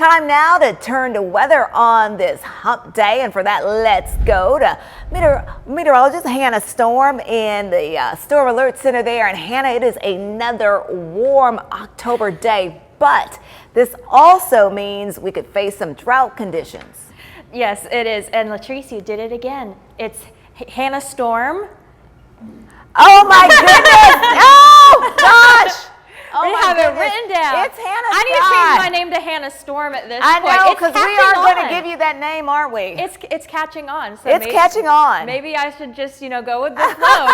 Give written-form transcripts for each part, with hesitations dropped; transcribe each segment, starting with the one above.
Time now to turn to weather on this hump day, and for that, let's go to meteorologist Hannah Storm in the Storm Alert Center there. And Hannah, it is another warm October day, but this also means we could face some drought conditions. Yes, it is. And Latrice, you did it again. It's Hannah Storm. Oh my goodness! Oh gosh! We have it written down. It's Hannah. I need to change my name to Hannah Storm at this point. I know, because we are going to give you that name, aren't we? It's catching on. So it's catching on. Maybe I should just, go with the flow.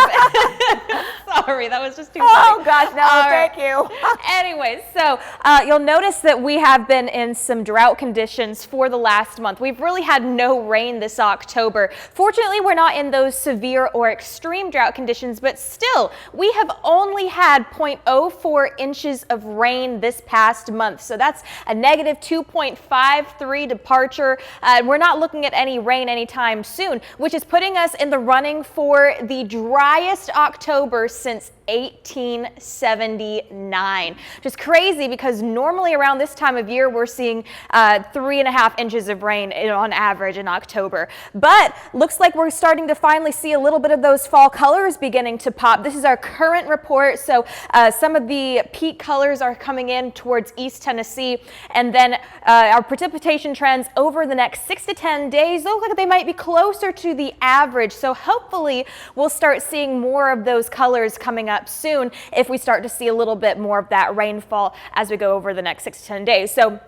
Sorry, that was just too funny. Oh gosh, no, thank you. Anyways, so you'll notice that we have been in some drought conditions for the last month. We've really had no rain this October. Fortunately, we're not in those severe or extreme drought conditions, but still, we have only had 0.04 inches of rain this past month. So that's a negative 2.53 departure. We're not looking at any rain anytime soon, which is putting us in the running for the driest October since 1879. Just crazy, because normally around this time of year we're seeing 3.5 inches of rain on average in October. But looks like we're starting to finally see a little bit of those fall colors beginning to pop. This is our current report. So some of the peak colors are coming in towards East Tennessee, and then our precipitation trends over the next 6 to 10 days look like they might be closer to the average. So hopefully we'll start seeing more of those colors coming up soon if we start to see a little bit more of that rainfall as we go over the next 6 to 10 days. So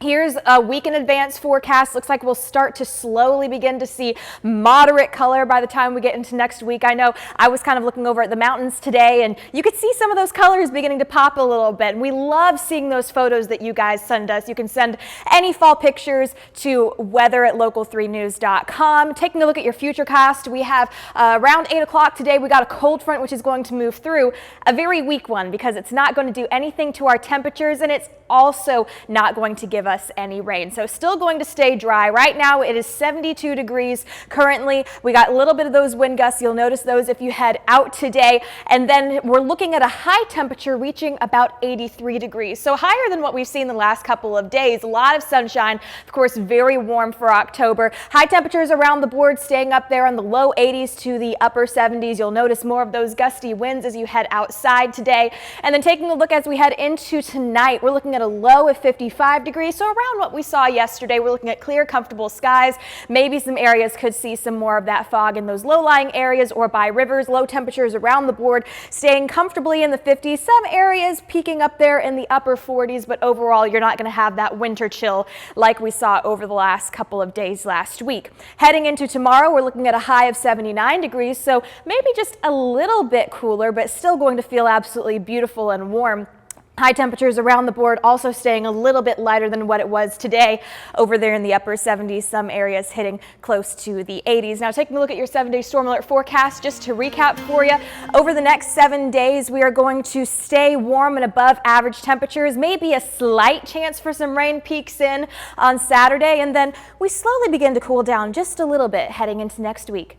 here's a week in advance forecast. Looks like we'll start to slowly begin to see moderate color by the time we get into next week. I know I was kind of looking over at the mountains today, and you could see some of those colors beginning to pop a little bit. And we love seeing those photos that you guys send us. You can send any fall pictures to weather@local3news.com. Taking a look at your futurecast, we have around 8 o'clock today, we got a cold front which is going to move through. A very weak one, because it's not going to do anything to our temperatures, and it's also not going to give us any rain. So still going to stay dry. Right now it is 72 degrees currently. We got a little bit of those wind gusts. You'll notice those if you head out today. And then we're looking at a high temperature reaching about 83 degrees. So higher than what we've seen the last couple of days. A lot of sunshine, of course, very warm for October. High temperatures around the board staying up there in the low 80s to the upper 70s. You'll notice more of those gusty winds as you head outside today. And then taking a look as we head into tonight, we're looking at a low of 55 degrees. So around what we saw yesterday, we're looking at clear, comfortable skies. Maybe some areas could see some more of that fog in those low-lying areas or by rivers. Low temperatures around the board staying comfortably in the 50s. Some areas peaking up there in the upper 40s, but overall you're not going to have that winter chill like we saw over the last couple of days last week. Heading into tomorrow, we're looking at a high of 79 degrees, so maybe just a little bit cooler, but still going to feel absolutely beautiful and warm. High temperatures around the board also staying a little bit lighter than what it was today over there in the upper 70s, some areas hitting close to the 80s. Now taking a look at your 7-day storm alert forecast, just to recap for you, over the next 7 days we are going to stay warm and above average temperatures, maybe a slight chance for some rain peaks in on Saturday, and then we slowly begin to cool down just a little bit heading into next week.